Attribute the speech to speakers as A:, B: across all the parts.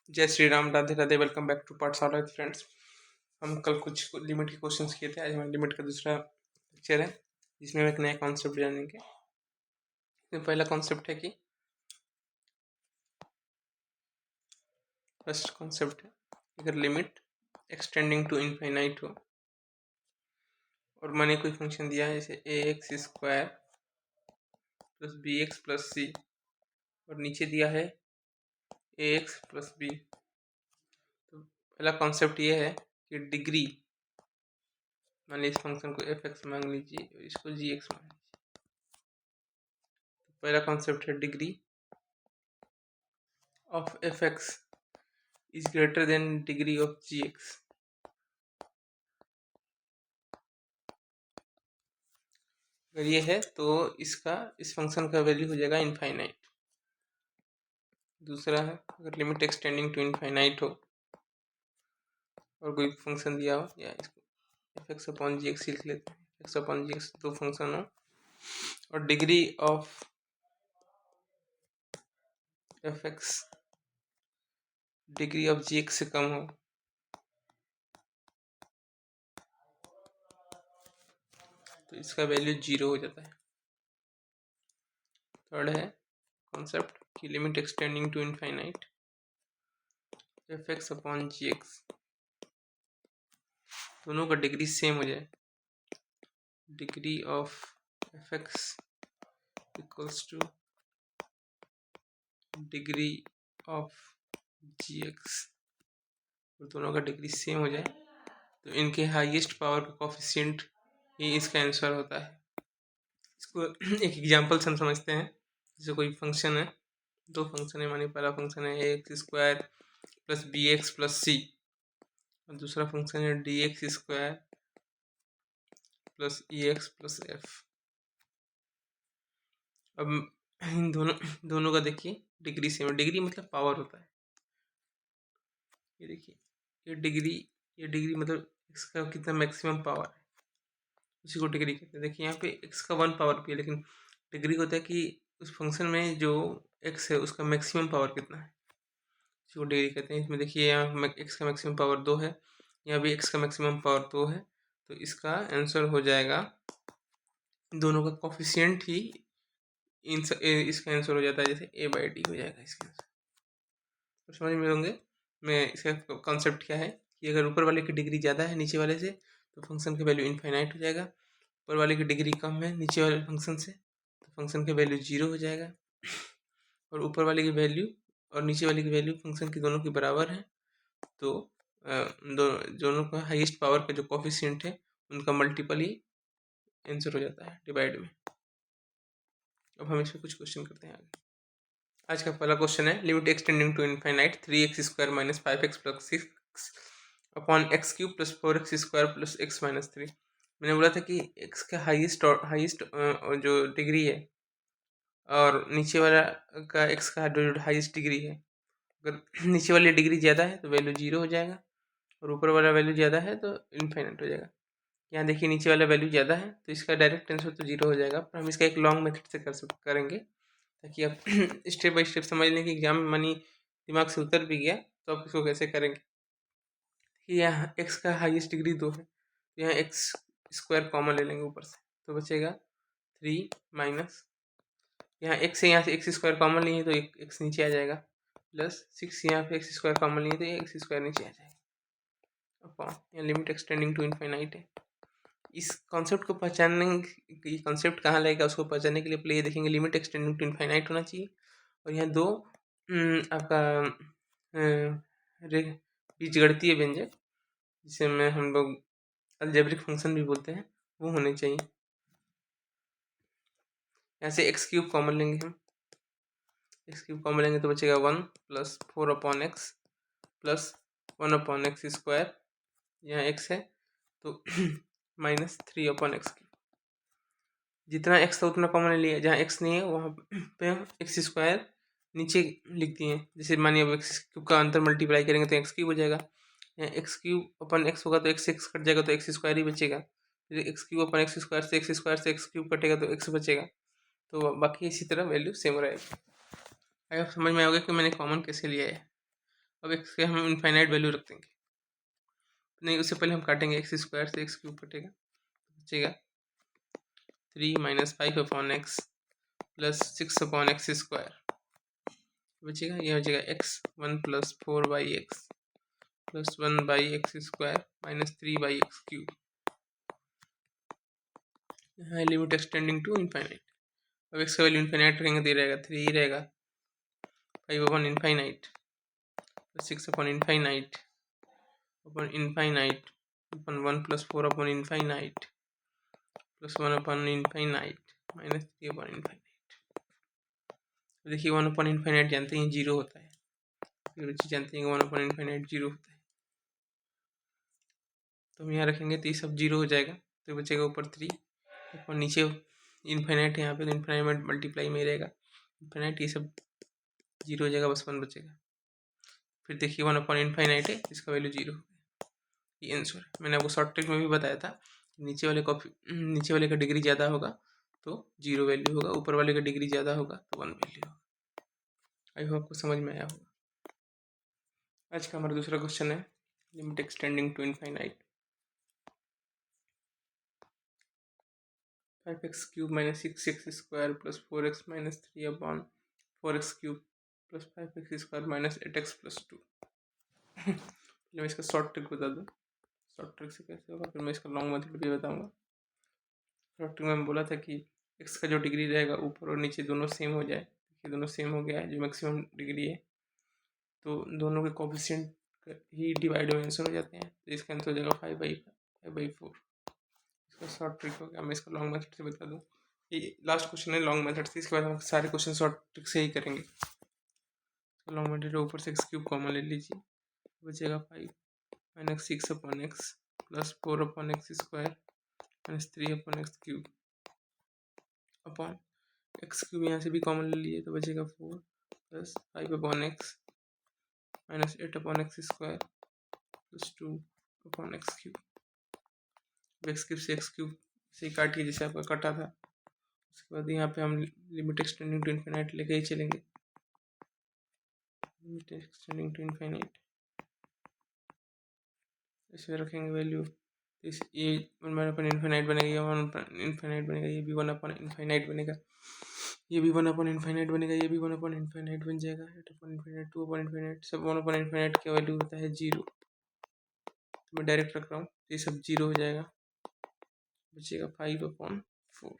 A: जय Shri Ram, Radhe Radhe. Welcome back to Pathshala friends. हम कल कुछ लिमिट के क्वेश्चंस किए थे। आज हमारे लिमिट का दूसरा लेक्चर है, जिसमें हम एक नया कॉन्सेप्ट जानेंगे। तो पहला कॉन्सेप्ट है कि फर्स्ट कॉन्सेप्ट है, अगर लिमिट एक्सटेंडिंग टू इनफाइनाइट हो और मैंने कोई फंक्शन दिया है जैसे a x square plus b x plus c, और नीचे दिया है ए एक्स प्लस बी। तो पहला कॉन्सेप्ट ये है कि डिग्री, मान लीजिए इस फंक्शन को एफ एक्स मान लीजिए और इसको जी एक्स मान लीजिए। तो पहला कॉन्सेप्ट है degree of f x is greater than degree of g x. अगर ये है तो इस फंक्शन का वैल्यू हो जाएगा इनफाइनाइट। दूसरा है, अगर लिमिट एक्सटेंडिंग टू इनफाइनाइट हो और कोई फंक्शन दिया हो, या इसको f x upon g x लिख लेते हैं, एक्स अपॉन जी एक्स दो फंक्शन हो और degree of f x degree of g x से कम हो, तो इसका वैल्यू 0 हो जाता है। थर्ड है कॉन्सेप्ट कि limit extending to infinite f x upon g x दोनों का डिग्री सेम हो जाए। Degree of f x equals to degree of g x, और दोनों का डिग्री सेम हो जाए तो इनके हाईएस्ट पावर का कोफिशिएंट ही इसका आंसर होता है। इसको एक एग्जांपल से हम समझते हैं। जैसे कोई फंक्शन है, दो फंक्शन है, मानिए पहला फंक्शन है a x square plus b x plus c और दूसरा फंक्शन है d x square plus e x plus f. अब इन दोनों का देखिए डिग्री सेम, डिग्री मतलब पावर होता है। ये देखिए ये डिग्री मतलब इसका कितना मैक्सिमम पावर है, उसी को डिग्री कहते हैं। देखिए यहाँ पे एक्स का 1 पावर भी है, लेकिन डिग्री होता है कि उस फंक्शन में जो एक्स है उसका मैक्सिमम पावर कितना है, उसी को डिग्री कहते हैं। इसमें देखिए यहाँ एक्स का मैक्सिमम पावर 2 है, यहाँ भी एक्स का मैक्सिमम पावर 2 है, तो इसका आंसर हो जाएगा, दोनों का कोफिशिएंट ही इसका आंसर हो जाता है, जैसे ए बाई डी हो जाएगा इसका आंसर। तो समझ में होंगे मैं इसका कॉन्सेप्ट क्या है कि अगर ऊपर वाले की डिग्री ज़्यादा है नीचे वाले से तो फंक्शन का वैल्यू इनफाइनाइट हो जाएगा, ऊपर वाले की डिग्री कम है नीचे वाले फंक्शन से तो फंक्शन का वैल्यू 0 हो जाएगा, और ऊपर वाले की वैल्यू और नीचे वाले की वैल्यू फंक्शन की दोनों के बराबर है, तो दोनों का हाईएस्ट पावर का जो कोफिशिएंट है उनका मल्टीपल ही आंसर हो जाता है डिवाइड में। अब हम इसमें कुछ क्वेश्चन करते हैं आगे। आज का पहला क्वेश्चन है, limit extending to infinite 3x square minus 5x plus 6 upon x cube plus 4x square plus x minus 3। मैंने बोला था कि x का हाईएस्ट जो डिग्री है और नीचे वाला का x का जो हाईएस्ट डिग्री है, अगर नीचे वाली डिग्री ज़्यादा है तो वैल्यू 0 हो जाएगा और ऊपर वाला वैल्यू ज़्यादा है तो इनफाइनाइट हो जाएगा। यहाँ देखिए नीचे वाला वैल्यू ज़्यादा है तो इसका डायरेक्ट आंसर तो 0 हो जाएगा, पर हम इसका एक लॉन्ग मेथड से करेंगे ताकि आप स्टेप बाय स्टेप समझ लें कि एग्जाम में मनी दिमाग से उतर भी गया तो आप इसको कैसे करेंगे। कि यहाँ x का हाईएस्ट डिग्री 2 है तो यहाँ एक्स स्क्वायर कॉमन ले लेंगे ऊपर से, तो बचेगा 3 माइनस यहाँ यहाँ से एक्स स्क्वायर कॉमन लिए तो एक एक्स नीचे आ जाएगा, प्लस 6 यहाँ पे एक्स स्क्वायर कॉमन लिए तो ये एक्स स्क्वायर नीचे आ जाएगा अपॉन यहाँ लिमिट एक्सटेंडिंग टू इनफाइनाइट है। इस कॉन्सेप्ट को पहचानने, ये कॉन्सेप्ट कहाँ लगेगा उसको पहचानने के लिए पहले ये देखेंगे लिमिट एक्सटेंडिंग टू इनफाइनाइट होना चाहिए, और यहाँ दो आपका बीजगणितीय व्यंजक जिसे में हम लोग अलजेब्रिक फंक्शन भी बोलते हैं वो होने चाहिए। यहाँ से एक्स क्यूब कॉमन लेंगे, हम एक्स क्यूब कॉमन लेंगे तो बचेगा 1 plus 4 upon x plus 1 upon x square, यहाँ एक्स है तो माइनस 3 अपॉन एक्स क्यूब। जितना एक्स था उतना कॉमन लिया, जहाँ एक्स नहीं है वहाँ पे हम एक्स स्क्वायर नीचे लिख दिए हैं। जैसे मानिए अब एक्स क्यूब का अंतर मल्टीप्लाई करेंगे तो एक्स क्यूब हो जाएगा, यहाँ एक्स क्यूब अपन एक्स होगा तो एक्स कट जाएगा तो एक्स स्क्वायर ही बचेगा, फिर एक्स क्यूब अपन एक्स स्क्वायर से एक्स क्यूब कटेगा तो एक्स बचेगा, तो बाकी इसी तरह वैल्यू सेम रहेगी। आई होप समझ में आओगे कि मैंने कॉमन कैसे लिया है। अब एक्स के हम इनफाइनाइट वैल्यू रख देंगे, नहीं उससे पहले हम काटेंगे, एक्स स्क्वायर से एक्स क्यूब कटेगा, बचेगा 3 minus 5 upon x plus 6 upon x square, बचेगा ये बचेगा x 1 plus 4 by x plus 1 by x square minus 3 by x cube, यहाँ लिमिट एक्सटेंडिंग टू इनफाइनाइट। अब एक्स का वैल्यू इनफाइनाइट रखेंगे तो ये रहेगा 3 ही रहेगा, 5 upon infinite plus 6 upon infinite upon infinite upon 1 plus 4 upon infinite plus 1 upon infinite minus 3 upon infinite. देखिए 1 अपॉन इनफाइनाइट जानते हैं जीरो होता है, फिर बच्चे जानते हैं कि 1 अपॉन इनफाइनाइट जीरो होता है, तो हम यहाँ रखेंगे तो ये सब जीरो हो जाएगा, तो बचेगा ऊपर 3 और नीचे इनफाइनाइट, यहाँ पे तो इनफाइनाइट मल्टीप्लाई में ही रहेगा, इनफाइनाइट ये सब जीरो हो जाएगा, बस 1 बचेगा। फिर देखिए 1 अपॉन इनफाइनाइट है, इसका वैल्यू जीरो, ये आंसर है। मैंने आपको शॉर्ट ट्रिक में भी बताया था, नीचे वाले का डिग्री ज़्यादा होगा तो जीरो वैल्यू होगा, ऊपर वाले का डिग्री ज़्यादा होगा तो 1 वैल्यू होगा। आई होप आपको समझ में आया होगा। आज का हमारा दूसरा क्वेश्चन है limit extending to infinite 5x cube minus 6x square plus 4x minus 3 upon 4x cube plus 5x square minus 8x plus 2। मैं इसका शॉर्ट ट्रिक बता दूँ, शॉर्ट ट्रिक से कैसे होगा, फिर मैं इसका लॉन्ग मेथड भी बताऊँगा। शॉर्ट ट्रिक में बोला था कि x का जो डिग्री रहेगा ऊपर और नीचे दोनों सेम हो जाए, ये दोनों सेम हो गया है, जो मैक्सिमम डिग्री है, तो दोनों के कोफिशिएंट ही डिवाइड में आंसर हो जाते हैं, तो इसका आंसर हो जाएगा 5/4। इसका शॉर्ट ट्रिक हो गया। मैं इसका लॉन्ग मेथड से बता दूँ, ये लास्ट क्वेश्चन है लॉन्ग मेथड से, इसके बाद हम सारे क्वेश्चन शॉर्ट ट्रिक से ही करेंगे। लॉन्ग मेथड ऊपर से एक्स क्यूब कॉमन ले लीजिए, बचेगा 5 minus 6 upon x plus 4 upon x square minus 3 upon x cube upon x cube, यहाँ से भी कॉमन ले लिए तो बचेगा 4 plus 5 upon x minus 8 upon x square plus 2 upon x cube. X cube से एक्स क्यूब से काटिए जैसे आपका कटा था, उसके बाद यहाँ पे हम लिमिट एक्सटेंडिंग टू इनफिनाइट लेके ही चलेंगे, लिमिट एक्सटेंडिंग टू इनफिनाइट इसमें रखेंगे वैल्यू, इस ये 1 अपन इनफिनाइट बनेगा, ये 1 अपन इनफिनाइट बनेगा, ये भी 1 अपन इनफिनाइट बनेगा, ये भी 1 अपन इनफिनाइट बनेगा, ये भी 1 अपन इनफिनाइट बन जाएगा, 8 अपन इनफिनाइट 2 अपन इनफिनाइट, सब 1 अपन इनफिनाइट की वैल्यू होता है 0, तो मैं डायरेक्ट रख रहा हूँ, ये सब 0 हो जाएगा, बचेगा 5/4,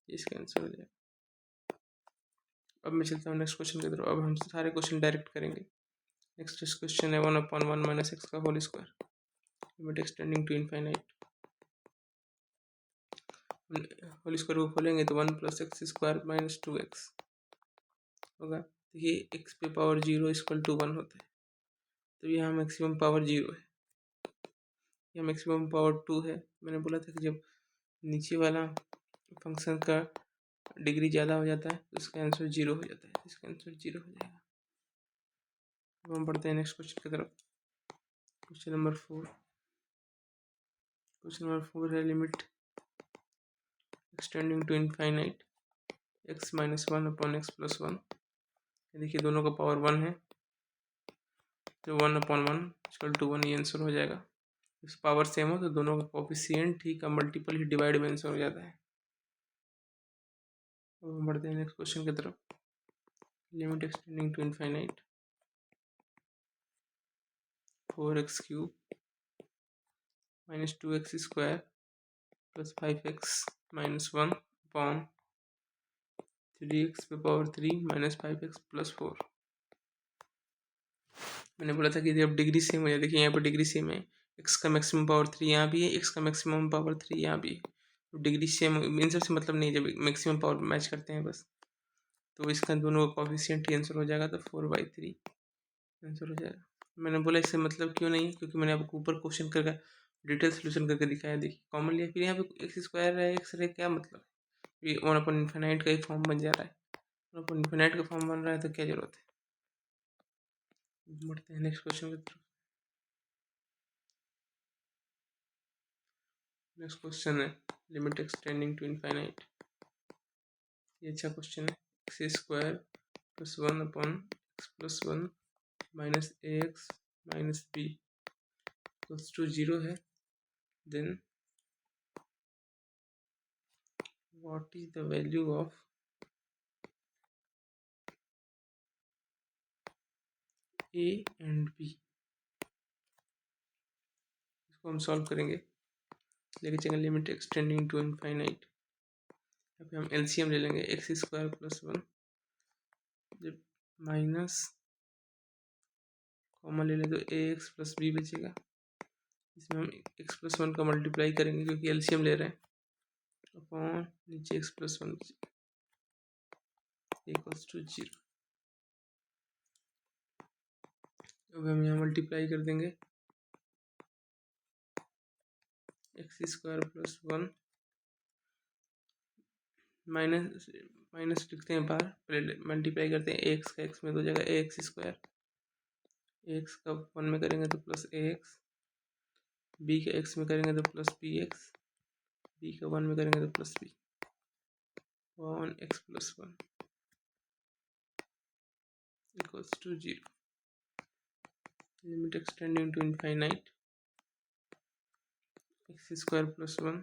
A: इसका आंसर हो जाएगा। अब मैं चलता हूँ नेक्स्ट क्वेश्चन की तरफ। अब हम सारे क्वेश्चन डायरेक्ट करेंगे। नेक्स्ट क्वेश्चन है 1/1 माइनस एक्स का whole square, limit extending to infinite. Whole square को खोलेंगे तो 1 plus x square minus 2x होगा। देखिए एक्स पे पावर 0 इक्वल टू 1 होता है, तो यहाँ मैक्सिमम पावर 0 है, यहाँ मैक्सिमम पावर 2 है। मैंने बोला था कि जब नीचे वाला फंक्शन का डिग्री ज़्यादा हो जाता है तो इसका आंसर 0 हो जाता है, इसका आंसर 0 हो जाएगा। अब हम बढ़ते हैं नेक्स्ट क्वेश्चन की तरफ। क्वेश्चन नंबर 4 है limit extending to infinite x minus 1 upon x plus 1। देखिए दोनों का पावर 1 है, तो 1/1 इक्वल टू 1 ये आंसर हो जाएगा। इस पावर सेम हो तो दोनों का कोफिशिएंट ही का मल्टीपल ही डिवाइड में आंसर हो जाता है। अब हम बढ़ते हैं नेक्स्ट क्वेश्चन की तरफ। Limit extending to infinite 4x क्यूब minus 2x square plus 5x minus 1 upon 3x पे पावर 3 माइनस 5x प्लस 4। मैंने बोला था कि जब डिग्री सेम हो जाए, देखिए यहाँ पर डिग्री सेम है, x का मैक्सिमम पावर 3 यहाँ भी है, x का मैक्सिमम पावर 3 यहाँ भी है, तो डिग्री सेम इन सबसे मतलब नहीं, जब मैक्सिमम पावर मैच करते हैं बस, तो इसका दोनों का कोफिशिएंट ही आंसर हो जाएगा, तो 4/3 आंसर हो जाएगा। मैंने बोला इससे मतलब क्यों नहीं, क्योंकि मैंने आपको ऊपर क्वेश्चन करके डिटेल सोल्यूशन करके दिखाया। देखिए कॉमन लिया, फिर यहाँ पे एक्स स्क्वायर है, एक्स रे क्या मतलब, ये 1/इनफिनाइट का ही फॉर्म बन जा रहा है, 1/इनफिनाइट का फॉर्म बन रहा है तो क्या जरूरत है। बढ़ते हैं नेक्स्ट क्वेश्चन की तरफ। नेक्स्ट क्वेश्चन है लिमिट एक्सटेंडिंग टू इनफाइनाइट। ये अच्छा क्वेश्चन है। X square plus 1 upon x plus 1 minus a x minus b equals to 0 है, then what is the value of a and b. इसको हम solve करेंगे, लेके चलेंगे लिमिट एक्सटेंडिंग टू इनफाइनाइट। यहाँ पे हम एलसीएम ले लेंगे, एक्स स्क्वायर प्लस 1 जब माइनस कॉमन ले लें तो ए एक्स प्लस बी बचेगा। इसमें हम एक्स प्लस 1 का मल्टीप्लाई करेंगे क्योंकि एलसीएम ले रहे हैं, अपॉन नीचे एक्स प्लस 1 इक्वल्स टू 0। अब हम यहाँ मल्टीप्लाई कर देंगे, x square plus 1 minus minus लिखते हैं बाहर, पहले मल्टीप्लाई करते हैं, ए एक्स का एक्स में तो हो जाएगा ए एक्स स्क्वायर, ए एक्स का 1 में करेंगे तो प्लस ए एक्स, बी का एक्स में करेंगे तो प्लस बी एक्स, बी का 1 में करेंगे तो plus b, 1 x plus 1 equals to 0। Limit extending to infinite, x square plus 1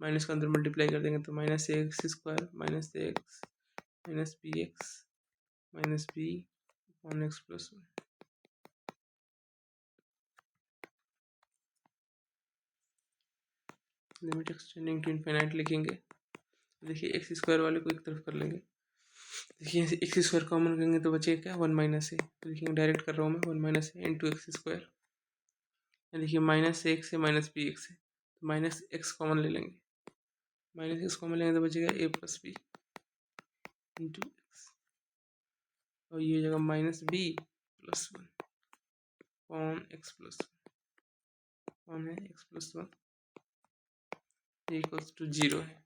A: minus का अंदर मल्टीप्लाई कर देंगे तो minus a x square minus a x minus b x minus b 1 x plus 1। Limit extending to infinite लिखेंगे, देखिए x square वाले को एक तरफ कर लेंगे, देखिए एक्स स्क्वायर कॉमन करेंगे तो बचेगा क्या 1 माइनस ए, तो देखिए डायरेक्ट कर रहा हूँ मैं 1 माइनस ए इंटू एक्स स्क्वायर, देखिए माइनस एक्स है माइनस बी एक्स है तो माइनस एक्स कॉमन ले लेंगे, माइनस एक्स कॉमन लेंगे तो बचेगा a plus b into x, और ये हो जाएगा minus b plus 1 upon x plus 1 है एक्स प्लस 1 इक्वल्स टू 0 है।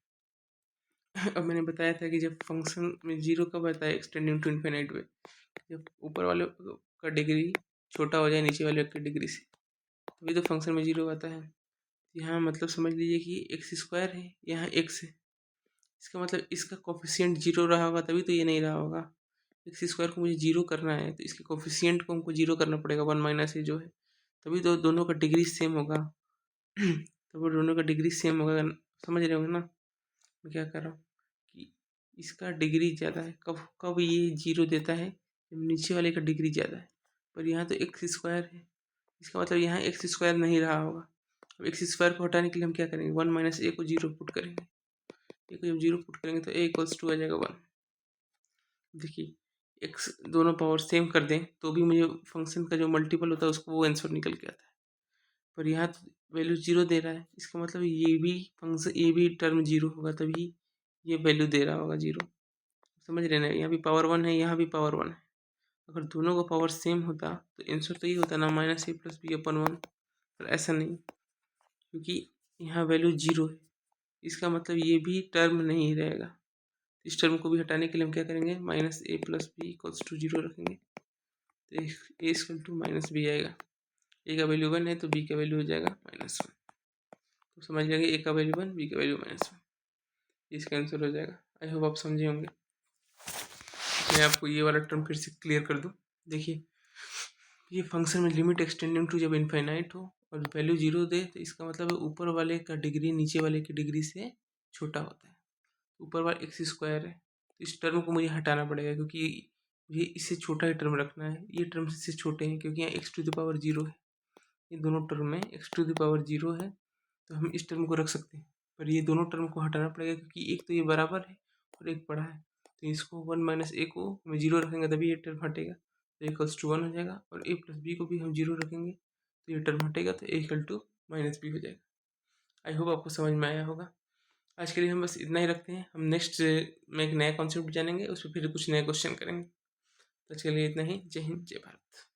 A: अब मैंने बताया था कि जब फंक्शन में 0 कब आता है एक्सटेंडिंग टू इन्फिनाइट में, जब ऊपर वाले का डिग्री छोटा हो जाए नीचे वाले की डिग्री से, तभी तो फंक्शन में 0 आता है। यहाँ मतलब समझ लीजिए कि एक्स स्क्वायर है, यहाँ एक्स है, इसका मतलब इसका कोफिशिएंट 0 रहा होगा तभी तो ये नहीं रहा होगा। एक्स स्क्वायर को मुझे 0 करना है तो इसके कोफिशिएंट को हमको 0 करना पड़ेगा, 1 माइनस ए जो है, तभी तो दोनों का डिग्री सेम होगा। तो वो दोनों का डिग्री सेम होगा, समझ रहे होंगे ना मैं क्या कर रहा हूँ, कि इसका डिग्री ज़्यादा है, कब कब ये 0 देता है जब नीचे वाले का डिग्री ज़्यादा है, पर यहाँ तो एक्स स्क्वायर है, इसका मतलब यहाँ एक्स स्क्वायर नहीं रहा होगा। अब एक्स स्क्वायर को हटाने के लिए हम क्या करेंगे, 1 माइनस ए को 0 पुट करेंगे, ए को जब 0 पुट करेंगे तो ए इक्वल्स टू आ जाएगा 1। देखिए एक्स दोनों पावर सेम कर दें तो भी मुझे फंक्शन का जो मल्टीपल होता है उसको वो आंसर निकल के आता है, पर यहाँ तो वैल्यू 0 दे रहा है, इसका मतलब ये भी फंक्शन ये भी टर्म 0 होगा तभी ये वैल्यू दे रहा होगा 0। समझ रहे ना, यहाँ भी पावर 1 है यहाँ भी पावर 1 है, अगर दोनों का पावर सेम होता तो आंसर तो ये होता ना माइनस ए प्लस बी अपन 1, पर ऐसा नहीं क्योंकि यहाँ वैल्यू 0 है, इसका मतलब ये भी टर्म नहीं रहेगा। इस टर्म को भी हटाने के लिए हम क्या करेंगे, minus a plus b equals to 0 रखेंगे, तो a equal to minus b आएगा, ए का वैल्यू 1 है तो बी का वैल्यू हो जाएगा -1, तो समझ लेंगे ए का वैल्यू 1 बी का वैल्यू -1, इसका आंसर हो जाएगा। आई होप आप समझे होंगे। मैं आपको ये वाला टर्म फिर से क्लियर कर दूँ, देखिए ये फंक्शन में लिमिट एक्सटेंडिंग टू जब इनफाइनाइट हो और वैल्यू 0 दे तो इसका मतलब ऊपर वाले का डिग्री नीचे वाले की डिग्री से छोटा होता है, ऊपर वाला एक्स स्क्वायर है तो इस टर्म को मुझे हटाना पड़ेगा क्योंकि मुझे इससे छोटा ही टर्म रखना है, ये टर्म इससे छोटे हैं क्योंकि यहाँ एक्स टू द पावर 0 है, ये दोनों टर्म में एक्स टू द पावर 0 है तो हम इस टर्म को रख सकते हैं, पर ये दोनों टर्म को हटाना पड़ेगा क्योंकि एक तो ये बराबर है और एक बड़ा है, तो इसको 1 माइनस ए को हम 0 रखेंगे तभी ये टर्म हटेगा, तो इक्वल्स टू 1 हो जाएगा, और ए प्लस बी को भी हम 0 रखेंगे तो ये टर्म हटेगा तो a equal to minus B हो जाएगा। आई होप आपको समझ में आया होगा। आज के लिए हम बस इतना ही रखते हैं, हम नेक्स्ट में एक नया कॉन्सेप्ट जानेंगे, उस पर फिर कुछ नए क्वेश्चन करेंगे। तो चलिए इतना ही, जय हिंद जय भारत।